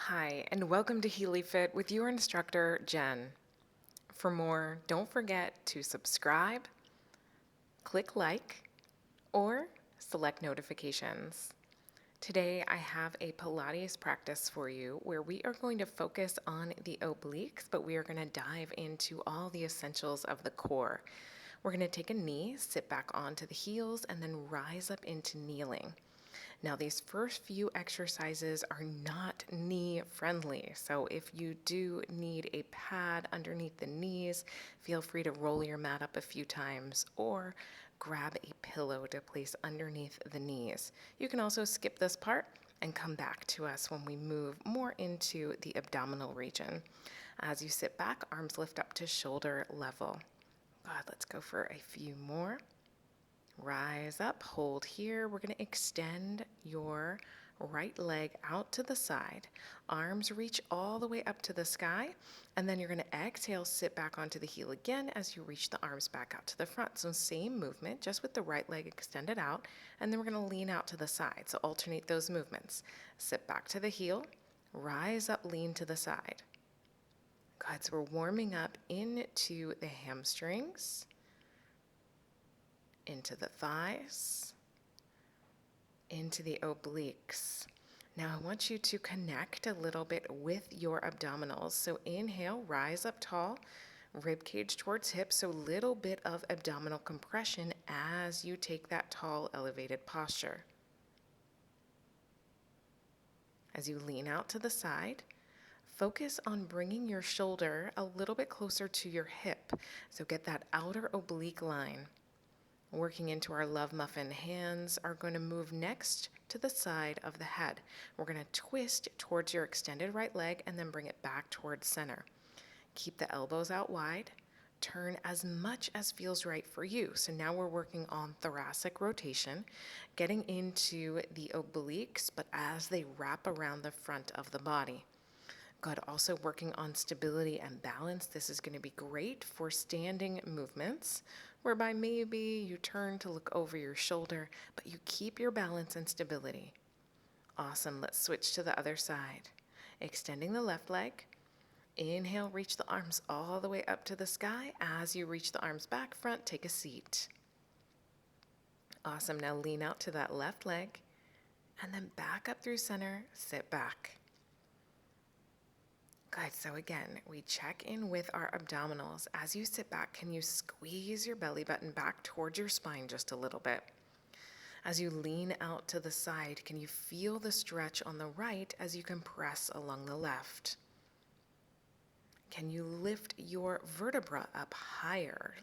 Hi, and welcome to Healy Fit with your instructor, Jen. For more, don't forget to subscribe, click like, or select notifications. Today, I have a Pilates practice for you where we are going to focus on the obliques, but we are going to dive into all the essentials of the core. We're going to take a knee, sit back onto the heels, and then rise up into kneeling. Now, these first few exercises are not knee friendly, so if you do need a pad underneath the knees, feel free to roll your mat up a few times or grab a pillow to place underneath the knees. You can also skip this part and come back to us when we move more into the abdominal region. As you sit back, arms lift up to shoulder level. Good, let's go for a few more. Rise up, hold here. We're going to extend your right leg out to the side. Arms reach all the way up to the sky. And then you're going to exhale, sit back onto the heel again as you reach the arms back out to the front. So same movement, just with the right leg extended out. And then we're going to lean out to the side. So alternate those movements. Sit back to the heel, rise up, lean to the side. Good, so we're warming up into the hamstrings, into the thighs, into the obliques. Now I want you to connect a little bit with your abdominals. So inhale, rise up tall, rib cage towards hips, so a little bit of abdominal compression as you take that tall, elevated posture. As you lean out to the side, focus on bringing your shoulder a little bit closer to your hip. So get that outer oblique line. Working into our love muffin, hands are going to move next to the side of the head. We're going to twist towards your extended right leg and then bring it back towards center. Keep the elbows out wide. Turn as much as feels right for you. So now we're working on thoracic rotation, getting into the obliques, but as they wrap around the front of the body. Good. Also working on stability and balance. This is going to be great for standing movements, whereby maybe you turn to look over your shoulder, but you keep your balance and stability. Awesome. Let's switch to the other side. Extending the left leg. Inhale, reach the arms all the way up to the sky. As you reach the arms back front, take a seat. Awesome. Now lean out to that left leg and then back up through center, sit back. Good. So again, we check in with our abdominals. As you sit back, can you squeeze your belly button back towards your spine just a little bit? As you lean out to the side, can you feel the stretch on the right as you compress along the left? Can you lift your vertebra up higher?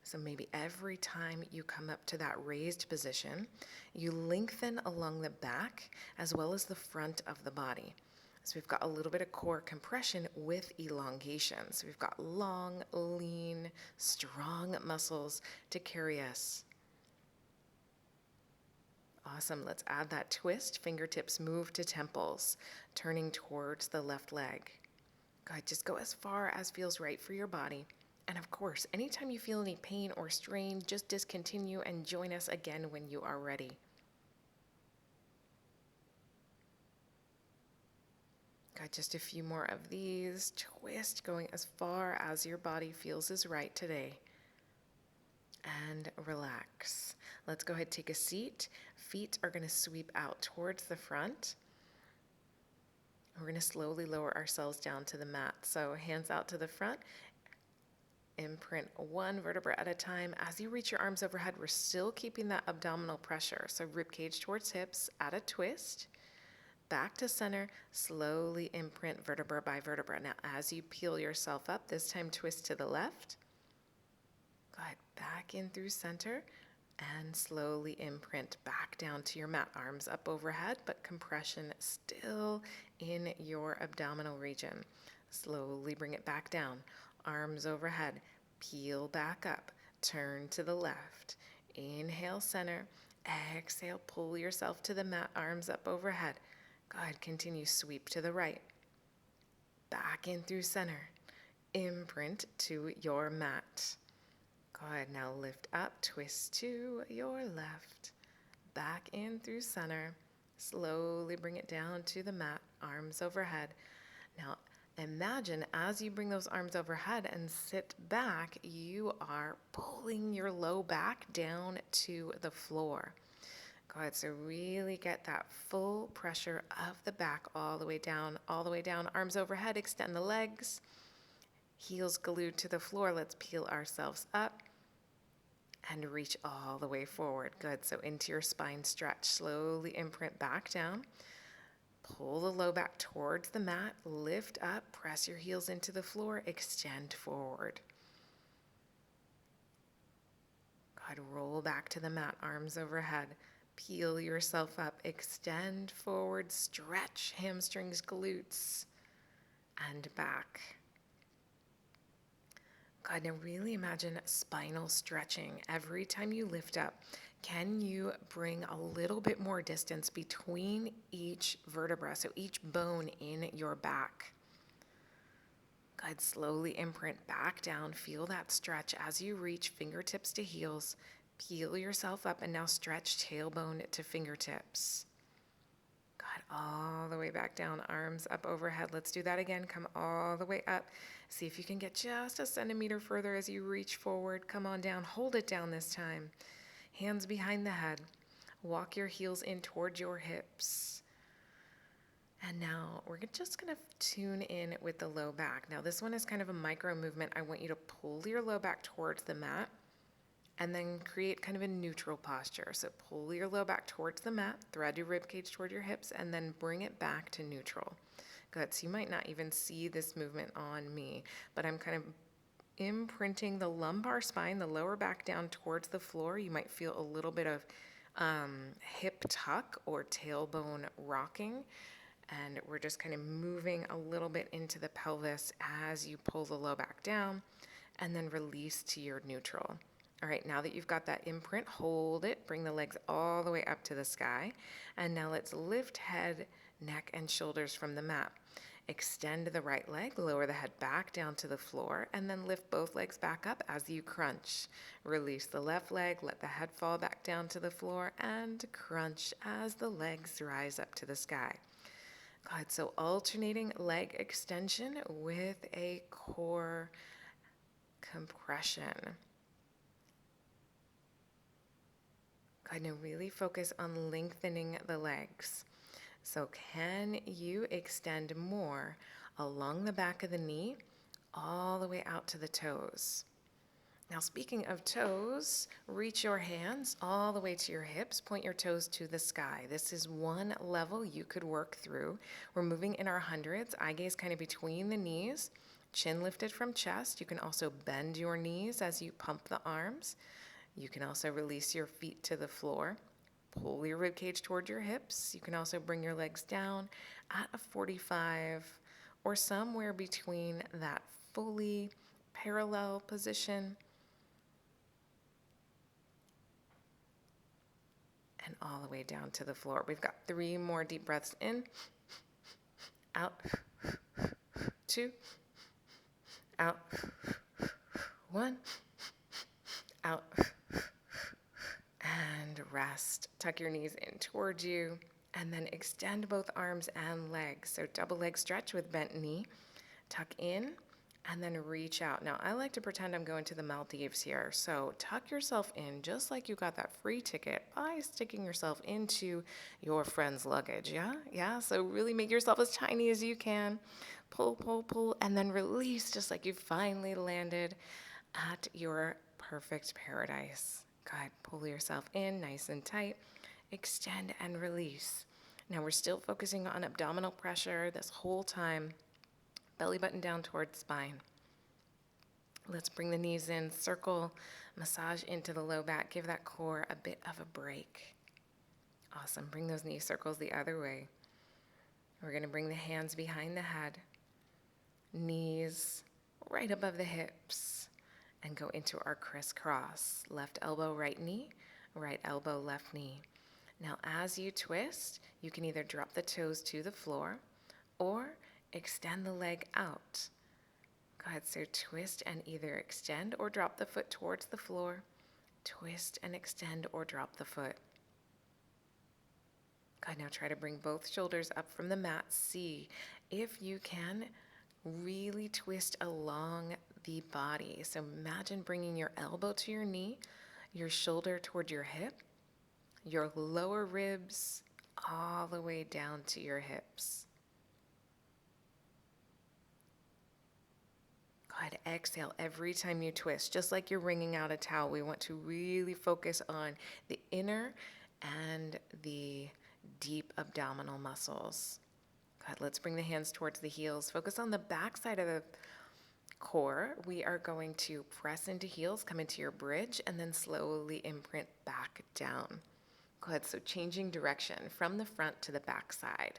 So maybe every time you come up to that raised position, you lengthen along the back as well as the front of the body. So we've got a little bit of core compression with elongation. So we've got long, lean, strong muscles to carry us. Awesome. Let's add that twist. Fingertips move to temples, turning towards the left leg. Good. Just go as far as feels right for your body. And of course, anytime you feel any pain or strain, just discontinue and join us again when you are ready. Got just a few more of these. Twist, going as far as your body feels is right today. And relax. Let's go ahead and take a seat. Feet are going to sweep out towards the front. We're going to slowly lower ourselves down to the mat. So hands out to the front. Imprint one vertebra at a time. As you reach your arms overhead, we're still keeping that abdominal pressure. So rib cage towards hips, add a twist. Back to center, slowly imprint vertebra by vertebra. Now, as you peel yourself up, this time twist to the left. Go ahead, back in through center, and slowly imprint back down to your mat. Arms up overhead, but compression still in your abdominal region. Slowly bring it back down. Arms overhead, peel back up, turn to the left. Inhale, center. Exhale, pull yourself to the mat, arms up overhead. Good. Continue, sweep to the right. Back in through center. Imprint to your mat. Good. Now lift up, twist to your left. Back in through center. Slowly bring it down to the mat, arms overhead. Now, imagine as you bring those arms overhead and sit back, you are pulling your low back down to the floor. Good, so really get that full pressure of the back all the way down, arms overhead, extend the legs, heels glued to the floor. Let's peel ourselves up and reach all the way forward. Good, so into your spine stretch, slowly imprint back down. Pull the low back towards the mat, lift up, press your heels into the floor, extend forward. Good, roll back to the mat, arms overhead. Peel yourself up, extend forward, stretch hamstrings, glutes, and back. Good, now really imagine spinal stretching. Every time you lift up, can you bring a little bit more distance between each vertebra, so each bone in your back? Good, slowly imprint back down. Feel that stretch as you reach fingertips to heels. Peel yourself up and now stretch tailbone to fingertips. Good, all the way back down, arms up overhead. Let's do that again. Come all the way up. See if you can get just a centimeter further as you reach forward. Come on down. Hold it down this time. Hands behind the head. Walk your heels in towards your hips. And now we're just going to tune in with the low back. Now this one is kind of a micro movement. I want you to pull your low back towards the mat and then create kind of a neutral posture. So pull your low back towards the mat, thread your rib cage toward your hips, and then bring it back to neutral. Good, so you might not even see this movement on me, but I'm kind of imprinting the lumbar spine, the lower back down towards the floor. You might feel a little bit of hip tuck or tailbone rocking. And we're just kind of moving a little bit into the pelvis as you pull the low back down and then release to your neutral. All right, now that you've got that imprint, hold it, bring the legs all the way up to the sky. And now let's lift head, neck, and shoulders from the mat. Extend the right leg, lower the head back down to the floor, and then lift both legs back up as you crunch. Release the left leg, let the head fall back down to the floor, and crunch as the legs rise up to the sky. Good, so alternating leg extension with a core compression. Good, now really focus on lengthening the legs. So can you extend more along the back of the knee, all the way out to the toes? Now, speaking of toes, reach your hands all the way to your hips, point your toes to the sky. This is one level you could work through. We're moving in our hundreds, eye gaze kind of between the knees, chin lifted from chest. You can also bend your knees as you pump the arms. You can also release your feet to the floor. Pull your rib cage toward your hips. You can also bring your legs down at a 45 or somewhere between that fully parallel position and all the way down to the floor. We've got 3 more deep breaths in, out, 2, out, 1, out, and rest. Tuck your knees in towards you, and then extend both arms and legs. So double leg stretch with bent knee. Tuck in, and then reach out. Now, I like to pretend I'm going to the Maldives here. So tuck yourself in just like you got that free ticket by sticking yourself into your friend's luggage, yeah? So really make yourself as tiny as you can. Pull, pull, pull, and then release just like you finally landed at your perfect paradise. Good, pull yourself in nice and tight. Extend and release. Now we're still focusing on abdominal pressure this whole time. Belly button down towards spine. Let's bring the knees in, circle, massage into the low back. Give that core a bit of a break. Awesome. Bring those knee circles the other way. We're going to bring the hands behind the head, knees right above the hips, and go into our crisscross. Left elbow, right knee, right elbow, left knee. Now, as you twist, you can either drop the toes to the floor or extend the leg out. Good, so twist and either extend or drop the foot towards the floor. Twist and extend or drop the foot. Good, now try to bring both shoulders up from the mat. See if you can really twist along the body. So imagine bringing your elbow to your knee, your shoulder toward your hip, your lower ribs all the way down to your hips. Good. Exhale every time you twist, just like you're wringing out a towel. We want to really focus on the inner and the deep abdominal muscles. Good. Let's bring the hands towards the heels. Focus on the back side of the core. We are going to press into heels, come into your bridge, and then slowly imprint back down. Good. So changing direction from the front to the back side.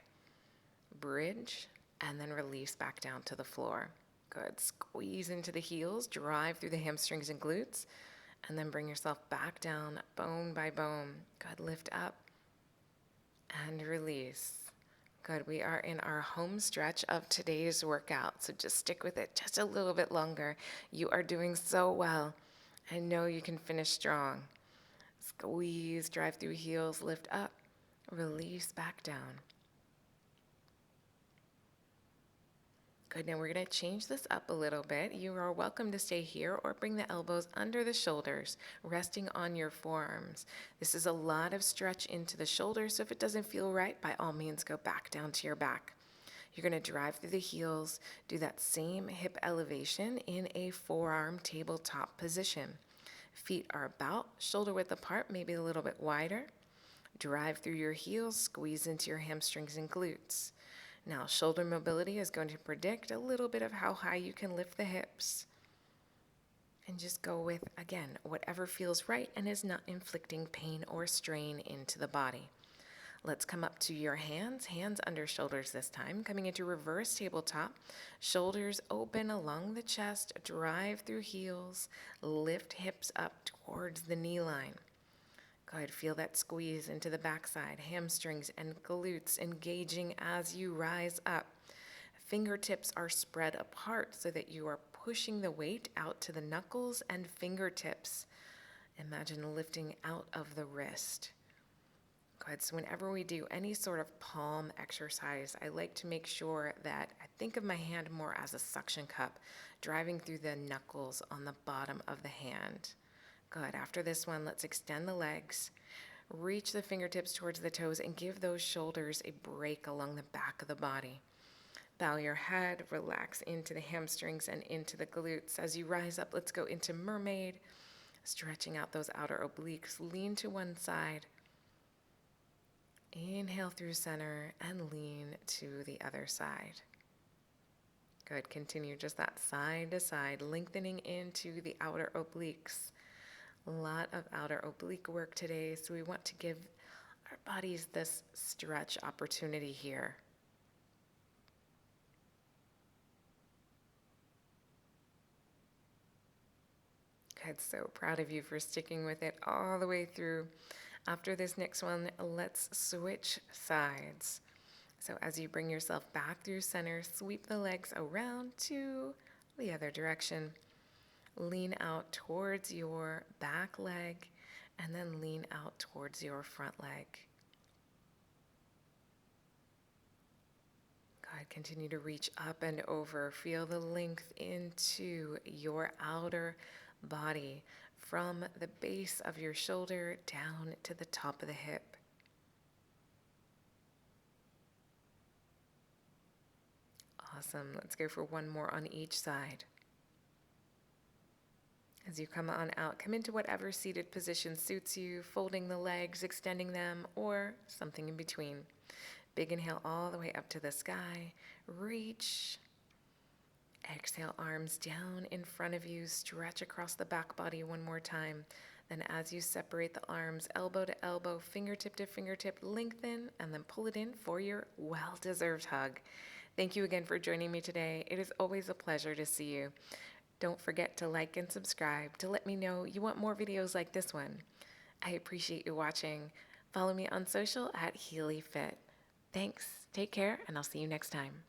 Bridge, and then release back down to the floor. Good. Squeeze into the heels, drive through the hamstrings and glutes, and then bring yourself back down bone by bone. Good. Lift up and release. Good. We are in our home stretch of today's workout, so just stick with it just a little bit longer. You are doing so well. I know you can finish strong. Squeeze, drive through heels, lift up, release back down. Good, now we're going to change this up a little bit. You are welcome to stay here or bring the elbows under the shoulders, resting on your forearms. This is a lot of stretch into the shoulders, so if it doesn't feel right, by all means, go back down to your back. You're going to drive through the heels, do that same hip elevation in a forearm tabletop position. Feet are about shoulder width apart, maybe a little bit wider. Drive through your heels, squeeze into your hamstrings and glutes. Now, shoulder mobility is going to predict a little bit of how high you can lift the hips. And just go with, again, whatever feels right and is not inflicting pain or strain into the body. Let's come up to your hands under shoulders this time. Coming into reverse tabletop, shoulders open along the chest, drive through heels, lift hips up towards the knee line. Good. Feel that squeeze into the backside, hamstrings and glutes engaging as you rise up. Fingertips are spread apart so that you are pushing the weight out to the knuckles and fingertips. Imagine lifting out of the wrist. Good. So whenever we do any sort of palm exercise, I like to make sure that I think of my hand more as a suction cup, driving through the knuckles on the bottom of the hand. Good. After this one, let's extend the legs, reach the fingertips towards the toes, and give those shoulders a break along the back of the body. Bow your head, relax into the hamstrings and into the glutes. As you rise up, let's go into mermaid, stretching out those outer obliques. Lean to one side. Inhale through center and lean to the other side. Good. Continue just that side to side, lengthening into the outer obliques. A lot of outer oblique work today, so we want to give our bodies this stretch opportunity here. Good, so proud of you for sticking with it all the way through. After this next one, let's switch sides. So as you bring yourself back through center, sweep the legs around to the other direction. Lean out towards your back leg and then lean out towards your front leg. Good. Continue to reach up and over. Feel the length into your outer body from the base of your shoulder down to the top of the hip. Awesome. Let's go for one more on each side. As you come on out, come into whatever seated position suits you, folding the legs, extending them, or something in between. Big inhale all the way up to the sky. Reach. Exhale, arms down in front of you. Stretch across the back body one more time. Then as you separate the arms, elbow to elbow, fingertip to fingertip, lengthen, and then pull it in for your well-deserved hug. Thank you again for joining me today. It is always a pleasure to see you. Don't forget to like and subscribe to let me know you want more videos like this one. I appreciate you watching. Follow me on social at HealyFit. Thanks. Take care, and I'll see you next time.